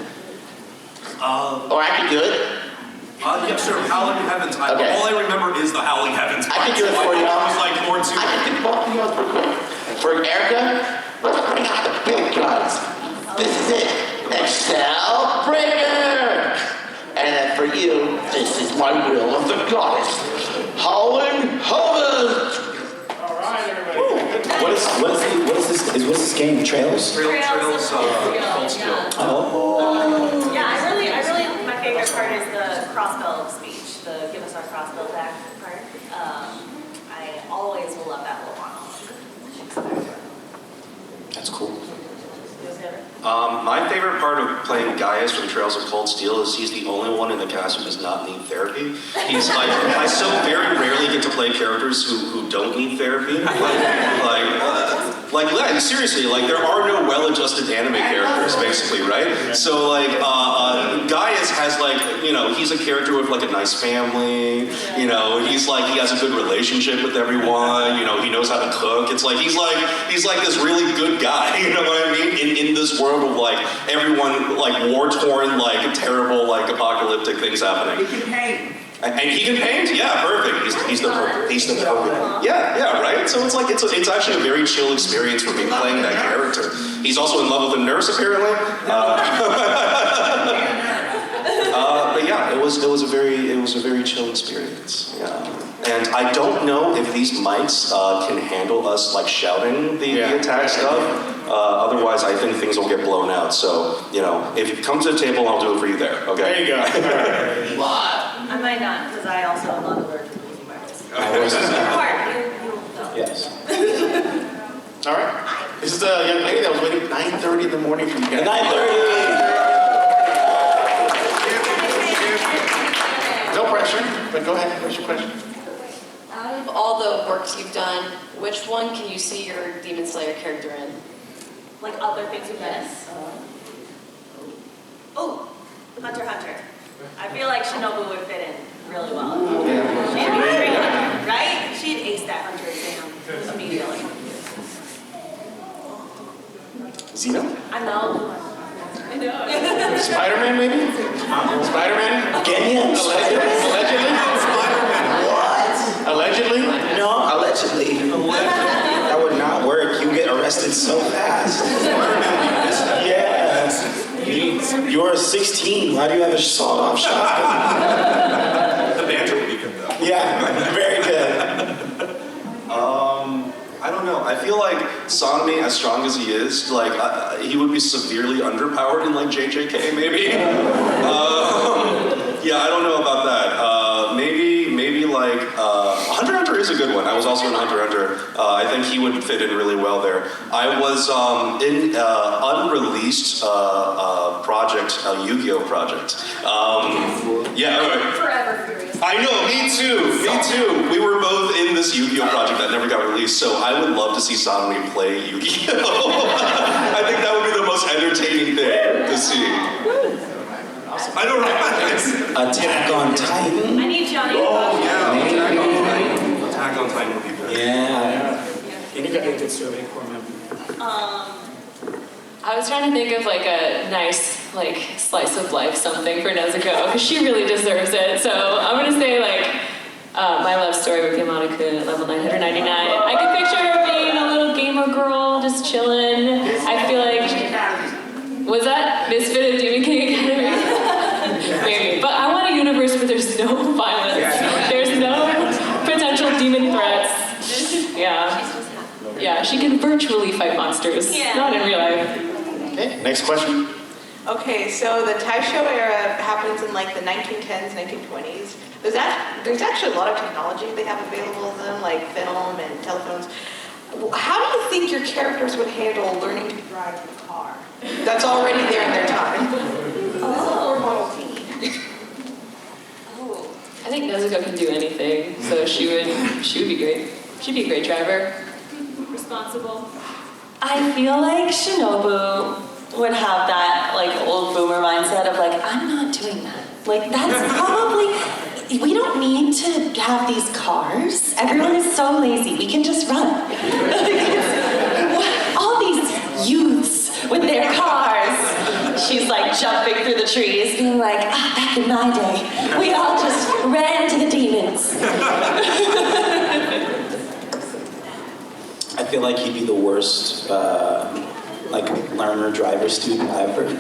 Or I could do it. Yeah, sure. Howling Heavens. Okay. All I remember is the Howling Heavens. I can do it for you. It was like more too. I can do both of yours real quick. For Erika, let's bring out the big guns. This is it. Excel Breaker. And then for you, this is my will of the goddess. Howling Heavens. All right, everybody. What is this game? Trails? Trails, Cold Steel. Oh. Yeah, I really, my favorite part is the crossbow speech, the give us our crossbow back part. I always will love that little monologue. That's cool. My favorite part of playing Gaius from Trails of Cold Steel is he's the only one in the cast who does not need therapy. He's like, I so very rarely get to play characters who don't need therapy. Like, seriously, like there are no well-adjusted anime characters, basically, right? So like, Gaius has like, you know, he's a character with like a nice family. You know, he has a good relationship with everyone. You know, he knows how to cook. It's like he's like this really good guy. You know what I mean? In this world of like everyone like war-torn, like terrible, like apocalyptic things happening. He can paint. And he can paint, yeah, perfect. He's the perfect. Yeah, right. So it's like it's actually a very chill experience for me playing that character. He's also in love with a nurse apparently. But yeah, it was a very chill experience. Yeah. And I don't know if these mics can handle us like shouting the attack stuff. Otherwise, I think things will get blown out. So, you know, if you come to the table, I'll do it for you there. Okay. There you go. I might not, because I also am not allergic to using my voice. Yes. All right. This is the young lady that was waiting 9:30 in the morning for you guys. 9:30. No pressure, but go ahead. What's your question? Out of all the works you've done, which one can you see your Demon Slayer character in? Like other things you've done? Oh, Hunter x Hunter. I feel like Shinobu would fit in really well. She'd be great, right? She'd ace that Hunter exam immediately. Zeno? I know. Spider-Man, maybe? Spider-Man? Genya? Allegedly? What? Allegedly? No, allegedly. That would not work. You get arrested so fast. Yeah. You're 16. Why do you have a sawed-off shotgun? The banter would be good though. Yeah, very good. I don't know. I feel like Sanemi, as strong as he is, like he would be severely underpowered in like JJK, maybe. Yeah, I don't know about that. Maybe like Hunter x Hunter is Hunter's a good one. I was also in Hunter x Hunter. I think he would fit in really well there. I was in unreleased project, a Yu-Gi-Oh project. Forever furious. I know, me too. We were both in this Yu-Gi-Oh project that never got released, so I would love to see Sanemi play Yu-Gi-Oh. I think that would be the most entertaining thing to see. I don't know. Attack on Titan. I need Johnny to Oh, yeah. Attack on Titan would be good. Yeah. You need to get a good survey for me. I was trying to think of like a nice like slice of life something for Nezuko because she really deserves it. So I'm gonna say like My Love Story with Yamada-kun at level 999. I could picture her being a little gamer girl just chilling. I feel like was that Misfit of Demon King Academy? Maybe, but I want a universe where there's no violence. There's no potential demon threats. Yeah, she can virtually fight monsters, not in real life. Okay, next question. Okay, so the Taisho era happens in like the 1910s, 1920s. There's actually a lot of technology they have available to them, like film and telephones. How do you think your characters would handle learning to drive a car? That's already there in their time. Or Model T. I think Nezuko can do anything, so she would be great. She'd be a great driver. Responsible. I feel like Shinobu would have that like old boomer mindset of like, I'm not doing that. Like that's probably, we don't need to have these cars. Everyone is so lazy. We can just run. All these youths with their cars. She's like jumping through the trees, being like, back in my day, we all just ran to the demons. I feel like he'd be the worst, learner driver student ever.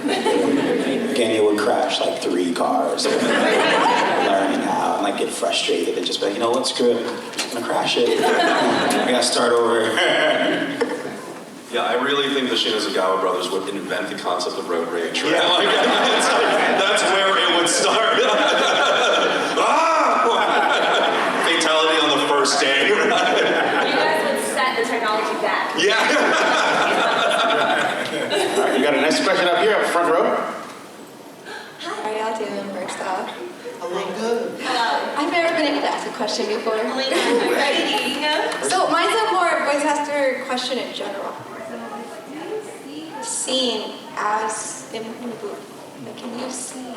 Genya would crash like 3 cars, learning how, and get frustrated and just be like, you know what, screw it, I'm gonna crash it. I gotta start over. Yeah, I really think the Shinazugawa brothers would invent the concept of road rage. Right? Yeah. That's where it would start. Fatality on the first day. You guys would set the technology back. Yeah. All right, you got a next question up here, up front row. Hi, I'll do them first off. Hello, good. I've never been able to ask a question before. Ready? So mine's a more voice asker question in general. Scene as in the booth. Like, can you see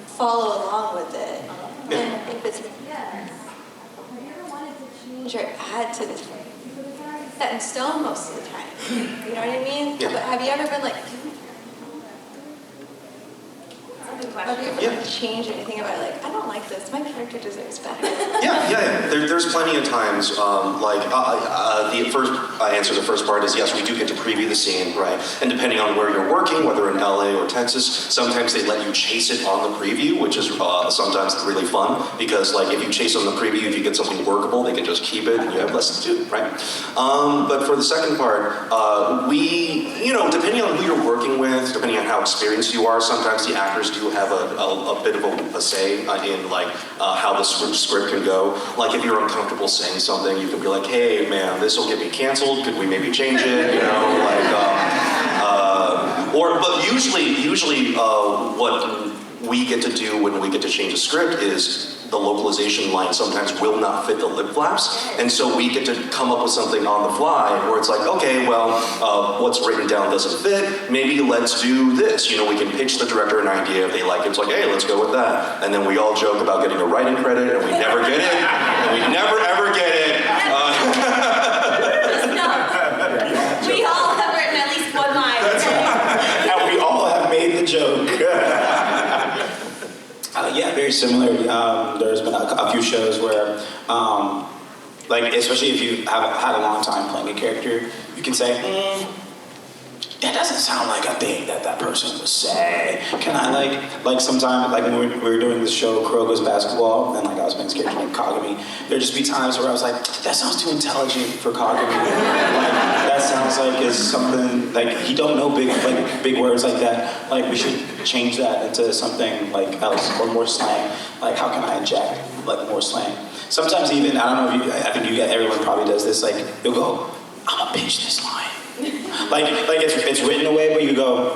follow along with it? And if it's change or add to this set in stone most of the time. You know what I mean? Yeah. But have you ever been like, have you ever changed anything about it? Like, I don't like this. My character deserves better. Yeah. There's plenty of times, the first answer to the first part is yes, we do get to preview the scene, right? And depending on where you're working, whether in LA or Texas, sometimes they let you chase it on the preview, which is sometimes really fun because if you chase on the preview, if you get something workable, they can just keep it and you have less to do, right? But for the second part, we, depending on who you're working with, depending on how experienced you are, sometimes the actors do have a bit of a say in how the script can go. Like if you're uncomfortable saying something, you can be like, hey man, this will get me canceled. Could we maybe change it? But usually what we get to do when we get to change a script is the localization line sometimes will not fit the lip flaps, and so we get to come up with something on the fly where it's like, okay, well, what's written down doesn't fit, maybe let's do this. We can pitch the director an idea, if they like it, it's like, hey, let's go with that. And then we all joke about getting a writing credit, and we never get it, and we never ever get it. We all have written at least one line. And we all have made the joke. Yeah, very similar. There's been a few shows where, especially if you have had a long time playing a character, you can say, that doesn't sound like a thing that person would say. Can I sometimes, when we were doing the show Kuroko's Basketball, and I was playing this character named Kagami, there'd just be times where I was like, that sounds too intelligent for Kagami. That sounds like it's something, he don't know big words like that. We should change that into something else, or more slang. How can I inject more slang? sometimes even, I don't know if you, I think you get, everyone probably does this, like, you'll go, I'm gonna pitch this line. like it's written away, but you go,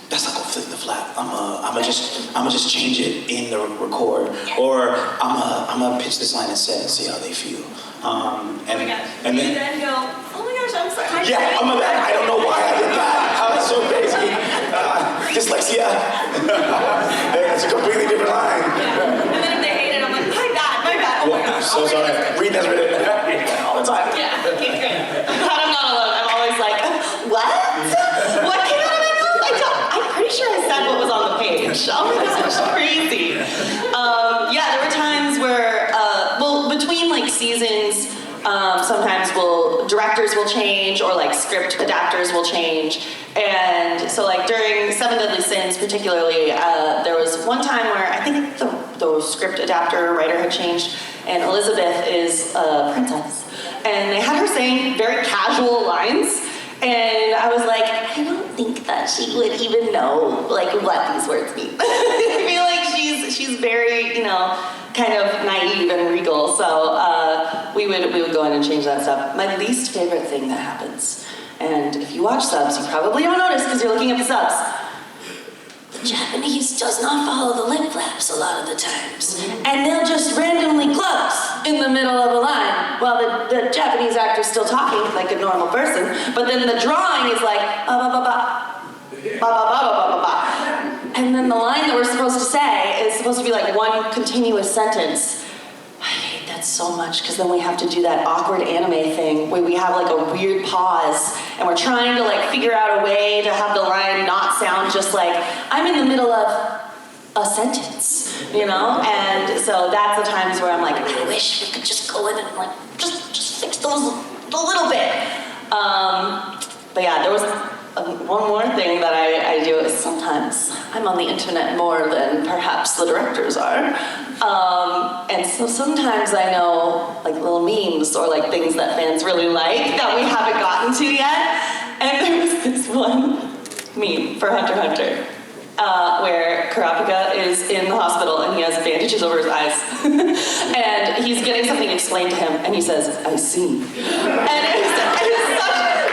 that's not gonna fit the flap. I'm gonna just change it in the record, or I'm gonna pitch this line instead and see how they feel. And then go, oh my gosh, I'm sorry. Yeah, I don't know why I did that. I was so crazy. Dyslexia. It's a completely different line. And then if they hate it, I'm like, my bad, oh my gosh. So sorry. Read that's written all the time. Yeah, okay, great. But I'm not alone. I'm always like, what? What came out of my mouth? I'm pretty sure I said what was on the page. Oh my gosh, that's crazy. Yeah, there were times where, between like seasons, sometimes directors will change, or like script adapters will change. And so like during Seven Deadly Sins particularly, there was one time where I think the script adapter writer had changed, and Elizabeth is a princess. And they had her saying very casual lines, and I was like, I don't think that she would even know like what these words mean. I feel like she's very, kind of naive and regal, so we would go in and change that stuff. My least favorite thing that happens, and if you watch subs, you probably don't notice because you're looking at the subs. The Japanese does not follow the lip flaps a lot of the times, and they'll just randomly close in the middle of a line while the Japanese actor's still talking like a normal person, but then the drawing is like ba ba ba ba ba ba ba ba ba. And then the line that we're supposed to say is supposed to be like one continuous sentence. I hate that so much, because then we have to do that awkward anime thing where we have like a weird pause and we're trying to like figure out a way to have the line not sound just like I'm in the middle of a sentence, And so that's the times where I'm like, I wish we could just go in and like just fix those a little bit. But yeah, there was one more thing that I do is sometimes I'm on the internet more than perhaps the directors are. And so sometimes I know like little memes or like things that fans really like that we haven't gotten to yet. And there was this one meme for Hunter x Hunter where Kurapika is in the hospital and he has bandages over his eyes. And he's getting something explained to him and he says, I see. And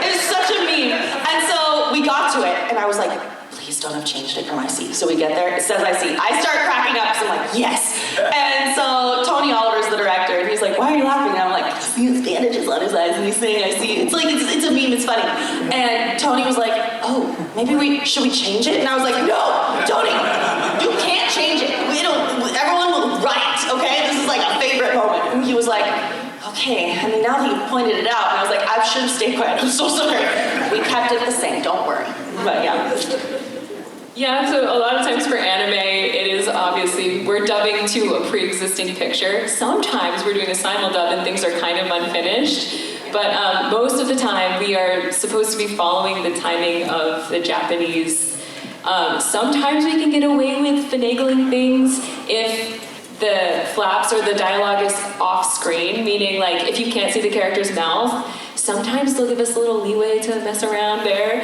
it's such a meme. And so we got to it and I was like, please don't have changed it from I see. So we get there, it says I see. I start cracking up because I'm like, yes. And so Tony Oliver's the director and he's like, why are you laughing? And I'm like, he has bandages on his eyes and he's saying I see. It's like, it's a meme, it's funny. And Tony was like, oh, should we change it? And I was like, no, Tony, you can't change it. Everyone will write, okay? This is like a favorite moment. And he was like, okay, I mean, now that you've pointed it out, and I was like, I should have stayed quiet, I'm so sorry. We kept it the same, don't worry. But yeah. Yeah, so a lot of times for anime, it is obviously, we're dubbing to a pre-existing picture. Sometimes we're doing a simul-dub and things are kind of unfinished. But most of the time, we are supposed to be following the timing of the Japanese. Sometimes we can get away with finagling things if the flaps or the dialogue is off screen, meaning like if you can't see the character's mouth, sometimes they'll give us a little leeway to mess around there.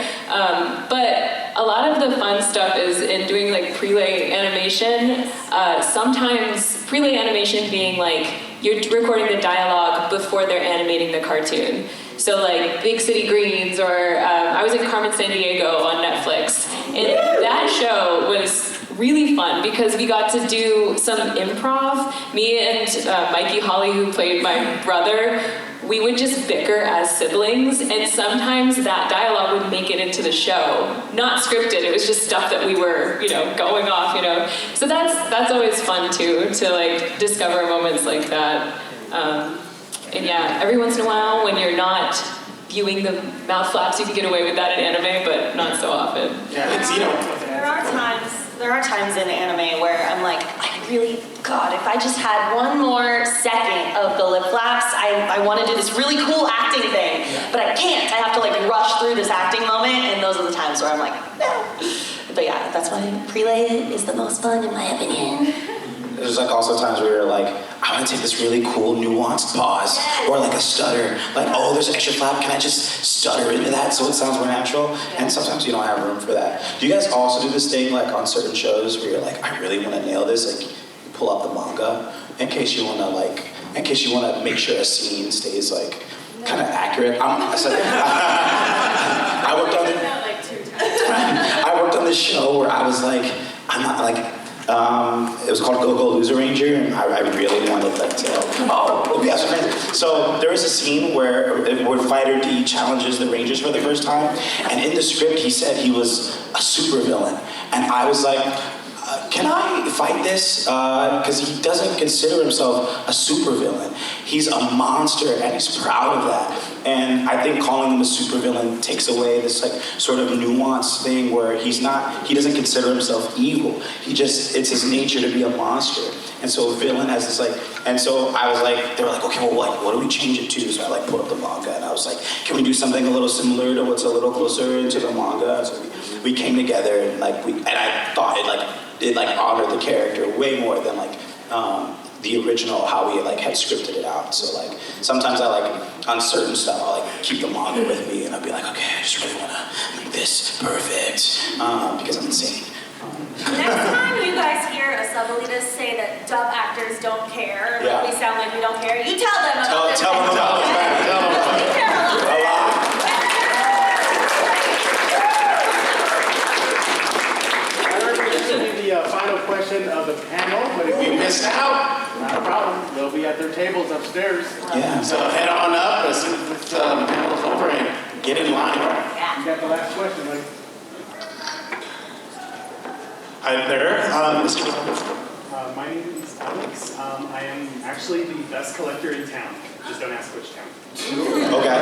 But a lot of the fun stuff is in doing like prelay animation. Sometimes prelay animation being like you're recording the dialogue before they're animating the cartoon. So like Big City Greens, or I was in Carmen Sandiego on Netflix, and that show was really fun because we got to do some improv. Me and Mikey Holly, who played my brother, we would just bicker as siblings, and sometimes that dialogue would make it into the show. Not scripted, it was just stuff that we were, going off, So that's always fun too, to like discover moments like that. And yeah, every once in a while when you're not viewing the mouth flaps, you can get away with that in anime, but not so often. Yeah, it's Zeno. There are times in anime where I'm like, God, if I just had one more second of the lip flaps, I want to do this really cool acting thing, but I can't. I have to like rush through this acting moment, and those are the times where I'm like, no. But yeah, that's why prelay is the most fun in my opinion. There's like also times where you're like, I want to take this really cool nuanced pause, or like a stutter, like, oh, there's an extra flap, can I just stutter into that so it sounds more natural? And sometimes you don't have room for that. Do you guys also do this thing like on certain shows where you're like, I really want to nail this, like you pull up the manga in case you want to like in case you want to make sure a scene stays like kind of accurate. I worked on this show where I was like, I'm not like, it was called Go Go Loser Ranger, and I really wanted like to, it'd be awesome. So there was a scene where Fighter D challenges the Rangers for the first time, and in the script he said he was a supervillain, and I was like, can I fight this? Because he doesn't consider himself a supervillain. He's a monster, and he's proud of that. And I think calling him a supervillain takes away this like sort of nuanced thing where he doesn't consider himself evil. It's his nature to be a monster. And so a villain has this like, and so I was like, they were like, okay, well, what do we change it to? So I like pulled up the manga, and I was like, can we do something a little similar to what's a little closer to the manga? And so we came together, and I thought it honored the character way more than like the original how we had scripted it out. So like sometimes I on certain stuff I'll keep the manga with me, and I'll be like, okay, I just really want to make this perfect because I'm insane. Next time you guys hear a sub-elitist say that dub actors don't care, Yeah. we sound like we don't care, you tell them about this. Tell them about it. We care a lot. The final question of the panel, but if you missed out, not a problem. They'll be at their tables upstairs. Yeah. So head on up as soon as this panel's over and get in line. Yeah. You got the last question, buddy. Hi there. My name is Alex. I am actually the best collector in town. Just don't ask which town. Okay.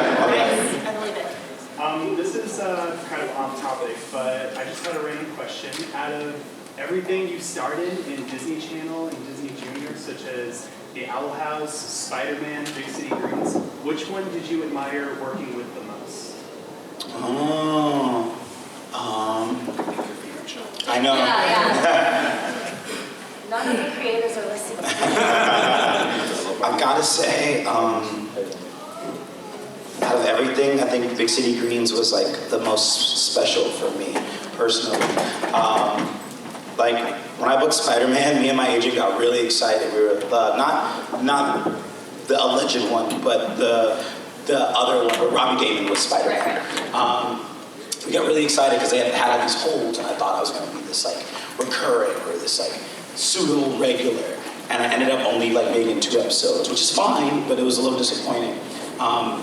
I believe it. This is kind of off topic, but I just got a random question. Out of everything you started in Disney Channel and Disney Junior, such as The Owl House, Spider-Man, Big City Greens, which one did you admire working with the most? I know. Yeah. None of the creators are listening. I've got to say, out of everything, I think Big City Greens was the most special for me personally. When I booked Spider-Man, me and my agent got really excited. We were not the alleged one, but the other one where Robbie Damon was Spider-Man. We got really excited because they had all these holds, and I thought I was going to be this recurring or this pseudo regular, and I ended up only making 2 episodes, which is fine, but it was a little disappointing.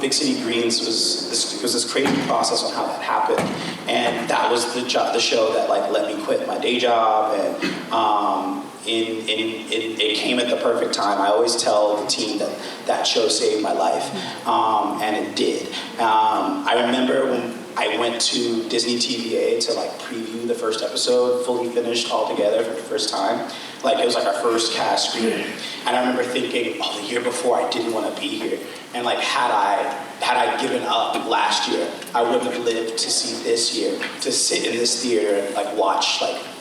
Big City Greens was this crazy process on how that happened, and that was the show that let me quit my day job, and it came at the perfect time. I always tell the team that show saved my life, and it did. I remember when I went to Disney TVA to preview the first episode, fully finished all together for the first time. It was our first cast screening, and I remember thinking, the year before I didn't want to be here, and had I given up last year, I wouldn't have lived to see this year, to sit in this theater and watch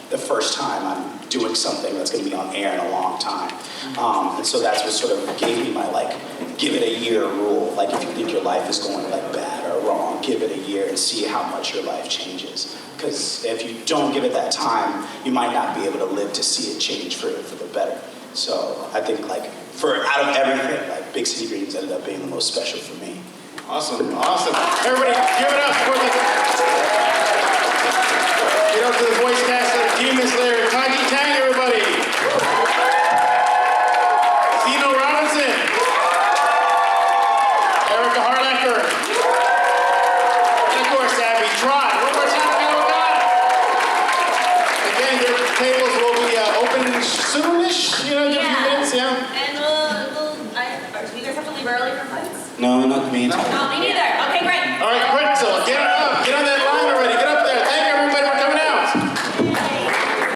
the first time I'm doing something that's going to be on air in a long time. And so that's what sort of gave me my give it a year rule. If you think your life is going bad or wrong, give it a year and see how much your life changes. Because if you don't give it that time, you might not be able to live to see it change for the better. So I think out of everything, Big City Greens ended up being the most special for me. Awesome. Everybody, give it up for Get up to the voice cast of Demon Slayer, Kaiji Tang, everybody. Zeno Robinson. Erika Harlacher. And of course, Abby Trott. One more time, Kawacon. Again, their tables will be open soonish, in a few minutes, yeah. And do you guys have to leave early for fights? No, not me. No, me neither. Okay, great. All right, quick.